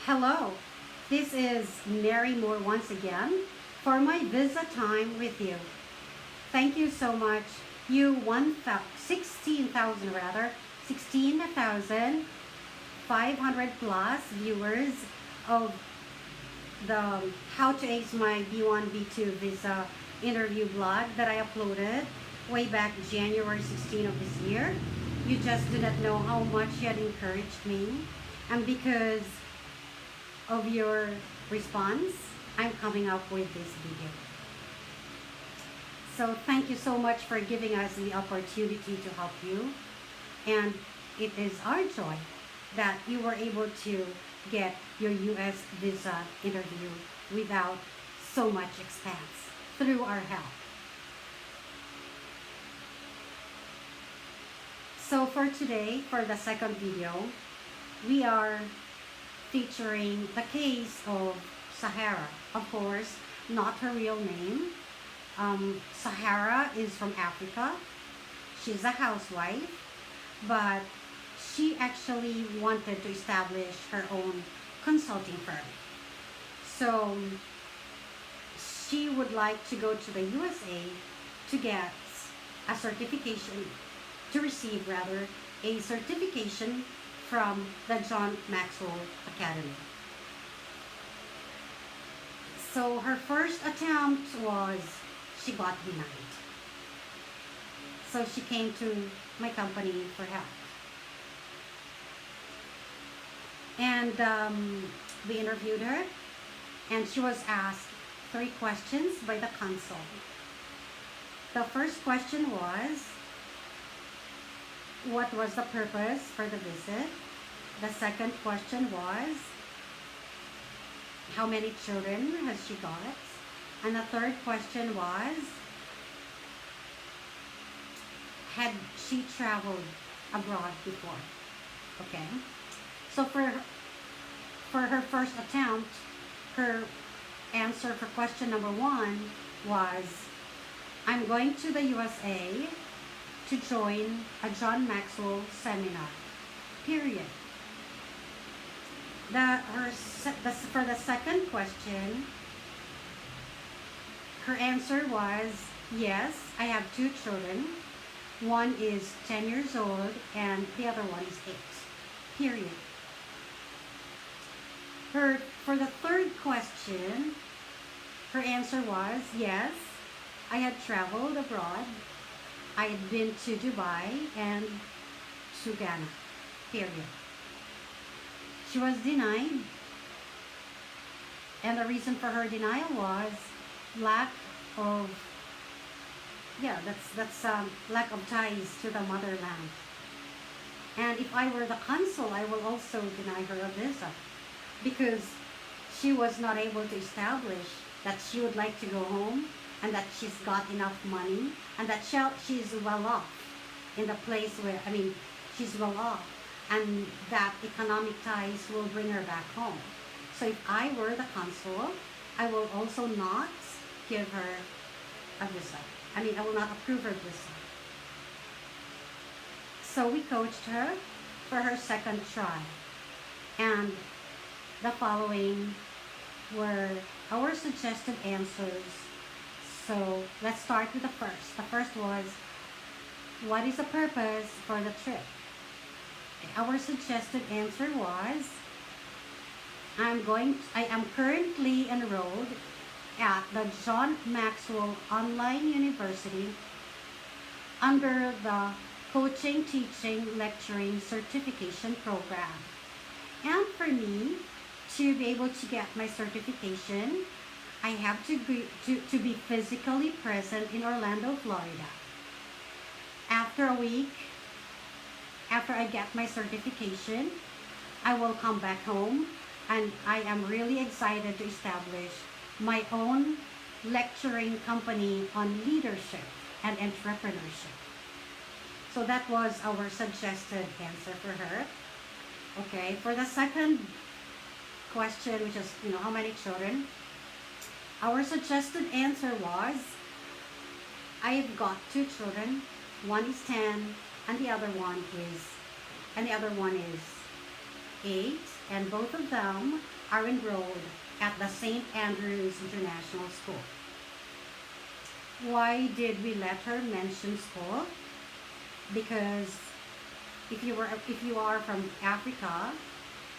Hello, this is Mary Moore once again for my visa time with you. Thank you so much. You 16,000 rather, 16,500 plus viewers of the How to Ace My B1 B2 visa interview blog that I uploaded way back January 16 of this year. You just do not know how much you had encouraged me, and because of your response, I'm coming up with this video. So thank you so much for giving us the opportunity to help you, and it is our joy that you were able to get your US visa interview without so much expense through our help. So for today, for the second video, we are featuring the case of Sahara. Of course, not her real name. Sahara is from Africa. She's a housewife, but she actually wanted to establish her own consulting firm. So she would like to go to the USA to get a certification, to receive rather, a certification from the John Maxwell Academy. So her first attempt was, she got denied. So she came to my company for help. And we interviewed her, and she was asked 3 questions by the consul. The first question was, what was the purpose for the visit? The second question was, how many children has she got? And the third question was, had she traveled abroad before? Okay. So for her first attempt, her answer for question number 1 was, I'm going to the USA to join a John Maxwell seminar, period. For the second question, her answer was, yes, I have 2 children. One is 10 years old and the other one is 8, period. For the third question, her answer was, yes, I had traveled abroad. I had been to Dubai and to Ghana, period. She was denied, and the reason for her denial was lack of, lack of ties to the motherland. And if I were the consul, I will also deny her a visa, because she was not able to establish that she would like to go home, and that she's got enough money, and that she's well off in the place where, she's well off, and that economic ties will bring her back home. So if I were the consul, I will also not give her a visa. I will not approve her visa. So we coached her for her second try, and the following were our suggested answers. So let's start with the first. The first was, what is the purpose for the trip? Our suggested answer was, I am currently enrolled at the John Maxwell Online University under the Coaching, Teaching, Lecturing Certification Program. And for me to be able to get my certification, I have to be physically present in Orlando, Florida. After a week, after I get my certification, I will come back home, and I am really excited to establish my own lecturing company on leadership and entrepreneurship. So that was our suggested answer for her. Okay, for the second question, which is, how many children? Our suggested answer was, I've got 2 children. One is 10, and the other one is 8. and both of them are enrolled at the St. Andrews International School. Why did we let her mention school? Because if you are from Africa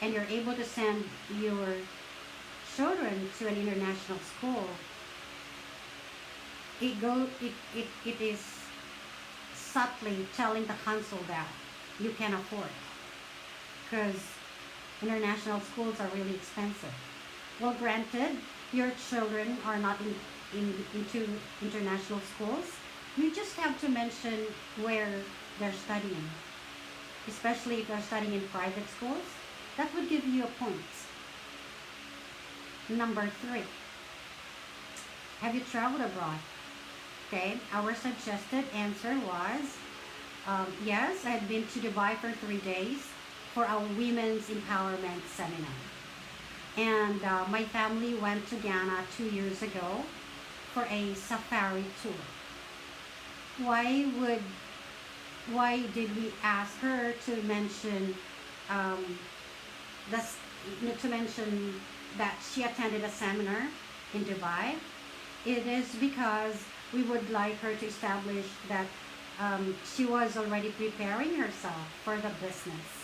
and you're able to send your children to an international school, it is subtly telling the council that you can afford, because international schools are really expensive. Well, granted, your children are not into international schools. You just have to mention where they're studying, especially if they're studying in private schools. That would give you a point. Number 3, have you traveled abroad? Okay, our suggested answer was yes, I had been to Dubai for 3 days for a women's empowerment seminar. And my family went to Ghana 2 years ago for a safari tour. Why did we ask her to mention this, to mention that she attended a seminar in Dubai? It is because we would like her to establish that she was already preparing herself for the business.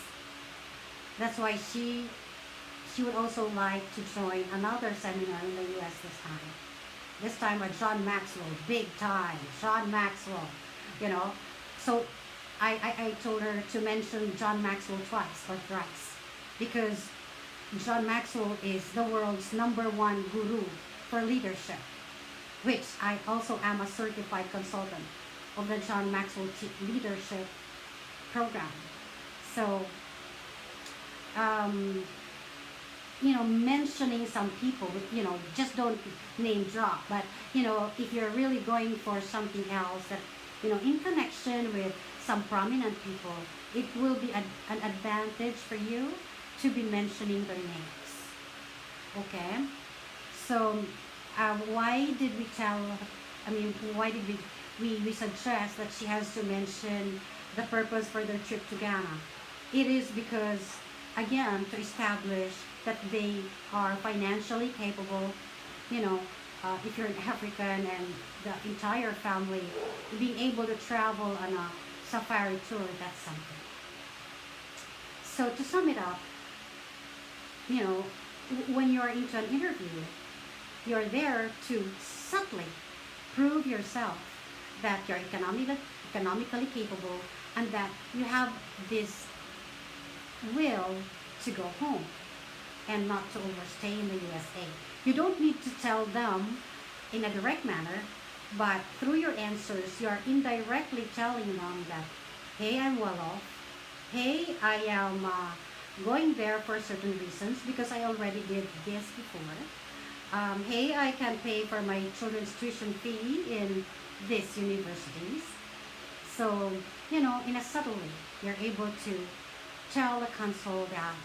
That's why she would also like to join another seminar in the US this time. This time with John Maxwell, big time, John Maxwell, you know. So I told her to mention John Maxwell twice or thrice, because John Maxwell is the world's #1 guru for leadership, which I also am a certified consultant of the John Maxwell leadership program. So, mentioning some people, just don't name drop. But, if you're really going for something else that, in connection with some prominent people, it will be an advantage for you to be mentioning their names. Okay? So, why did we suggest that she has to mention the purpose for their trip to Ghana? It is because, again, to establish that they are financially capable, if you're an African and the entire family, being able to travel on a safari tour, that's something. So to sum it up, when you're into an interview, you're there to subtly prove yourself that you're economically capable and that you have this will to go home and not to overstay in the USA. You don't need to tell them in a direct manner, but through your answers, you are indirectly telling them that, hey, I'm well off. Hey, I am going there for certain reasons because I already did this before. Hey, I can pay for my children's tuition fee in these universities. So, in a subtle way, you're able to tell the council that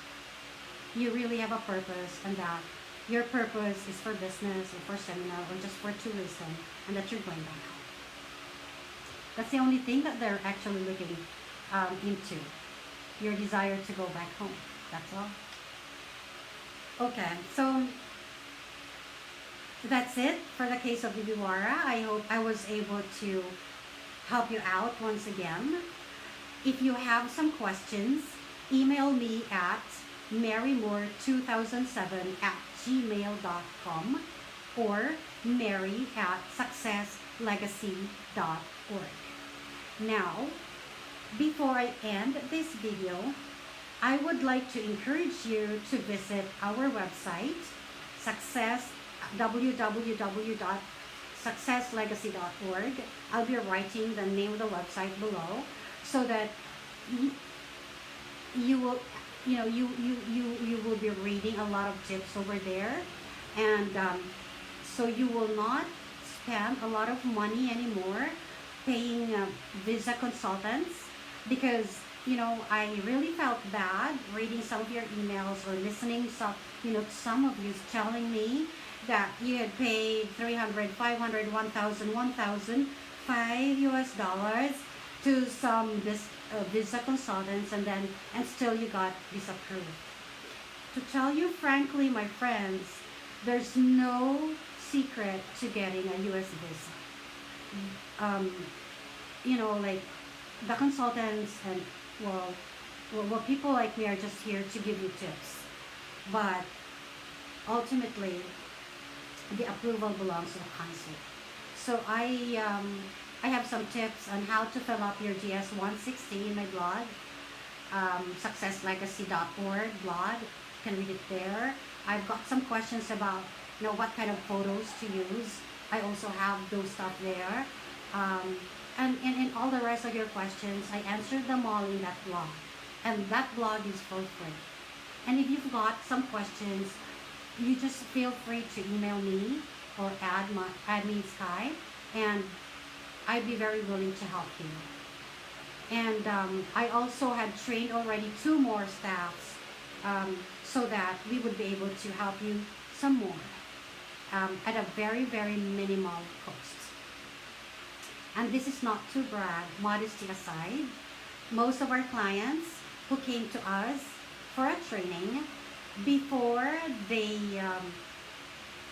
you really have a purpose and that your purpose is for business or for seminar or just for tourism, and that you're going back home. That's the only thing that they're actually looking into, your desire to go back home. That's all. Okay, so that's it for the case of Bibiwara. I hope I was able to help you out once again. If you have some questions, email me at marymore2007@gmail.com or mary@successlegacy.org. Now, before I end this video, I would like to encourage you to visit our website, www.successlegacy.org. I'll be writing the name of the website below so that you will you will be reading a lot of tips over there, and so you will not spend a lot of money anymore paying visa consultants, because I really felt bad reading some of your emails or listening some of you telling me that you had paid $300, $500, $1,000 $5 to some visa consultants, and still you got disapproved. to tell you frankly, my friends, there's no secret to getting a US visa. Um, like the consultants and well, people like me are just here to give you tips. But ultimately, the approval belongs to the consul. So I have some tips on how to fill up your GS 160 in my blog, successlegacy.org blog. You can read it there. I've got some questions about what kind of photos to use. I also have those stuff there. And in all the rest of your questions, I answered them all in that blog. And that blog is for free. And if you've got some questions, you just feel free to email me or add me in Skype, and I'd be very willing to help you. And I also had trained already 2 more staffs so that we would be able to help you some more at a very, very minimal cost. And this is not to brag, modesty aside. Most of our clients who came to us for a training, before they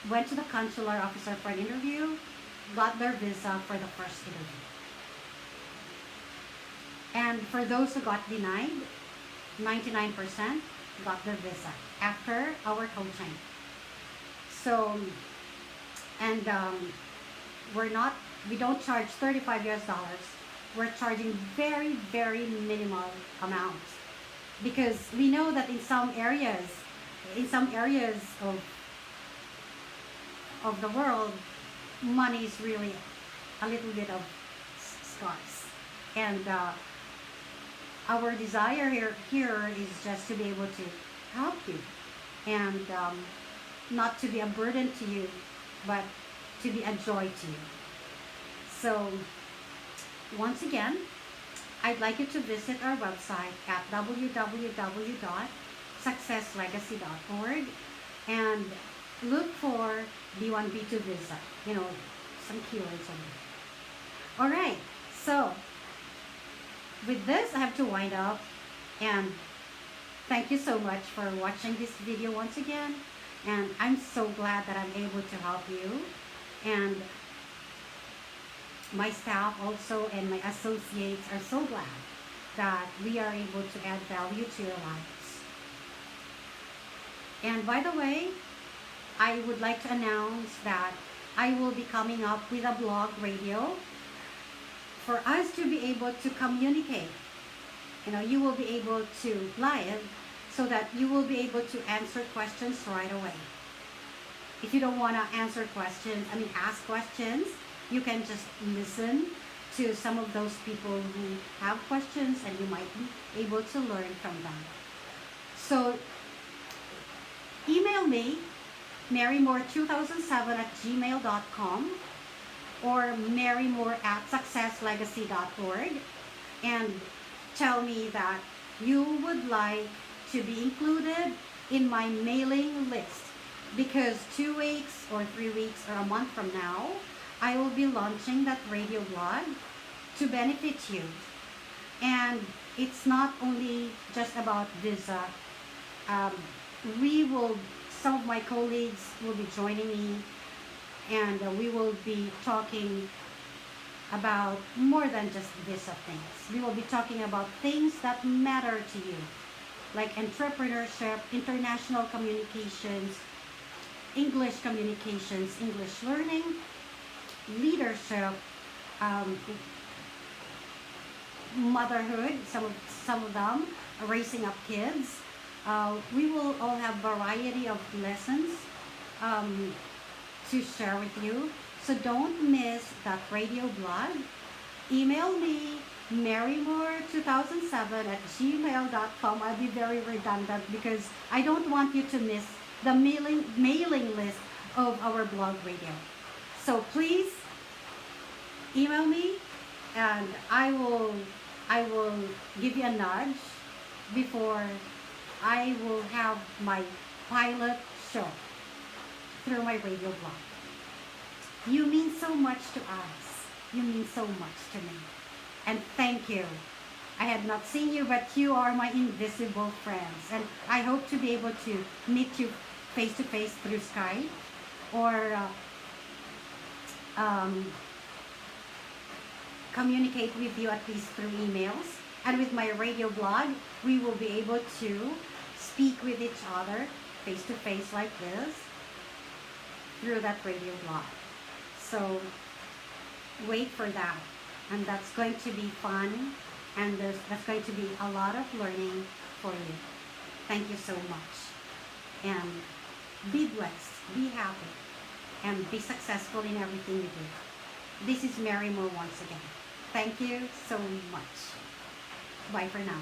went to the consular officer for an interview, got their visa for the first interview. And for those who got denied, 99% got their visa after our coaching. So, and we don't charge $35. We're charging very, very minimal amounts because we know that in some areas of the world, money is really a little bit of scarce. And our desire here is just to be able to help you and not to be a burden to you, but to be a joy to you. So once again, I'd like you to visit our website at www.successlegacy.org and look for B1, B2 visa. Some keywords on it. All right, so with this, I have to wind up, and thank you so much for watching this video once again, and I'm so glad that I'm able to help you, and my staff also and my associates are so glad that we are able to add value to your lives. And by the way, I would like to announce that I will be coming up with a blog radio for us to be able to communicate. You will be able to live so that you will be able to answer questions right away. If you don't want to ask questions, you can just listen to some of those people who have questions, and you might be able to learn from them. So email me, marymore2007@gmail.com or marymore@successlegacy.org, and tell me that you would like to be included in my mailing list, because 2 weeks or 3 weeks or a month from now, I will be launching that radio blog to benefit you. And it's not only just about visa. Some of my colleagues will be joining me, and we will be talking about more than just visa things. We will be talking about things that matter to you, like entrepreneurship, international communications, English communications, English learning, leadership, motherhood, some of them, raising up kids. We will all have variety of lessons to share with you. So don't miss that radio blog. Email me, marymore2007@gmail.com. I'll be very redundant because I don't want you to miss the mailing list of our blog radio. So please email me, and I will give you a nudge before I will have my pilot show through my radio blog. You mean so much to us. You mean so much to me. And thank you I had not seen you, but you are my invisible friends. And I hope to be able to meet you face to face through Skype or um, communicate with you at least through emails. And with my radio blog, we will be able to speak with each other face to face like this through that radio blog. So wait for that. And that's going to be fun. And that's going to be a lot of learning for you. Thank you so much. And be blessed, be happy, and be successful in everything you do. This is Mary Moore once again. Thank you so much. Bye for now.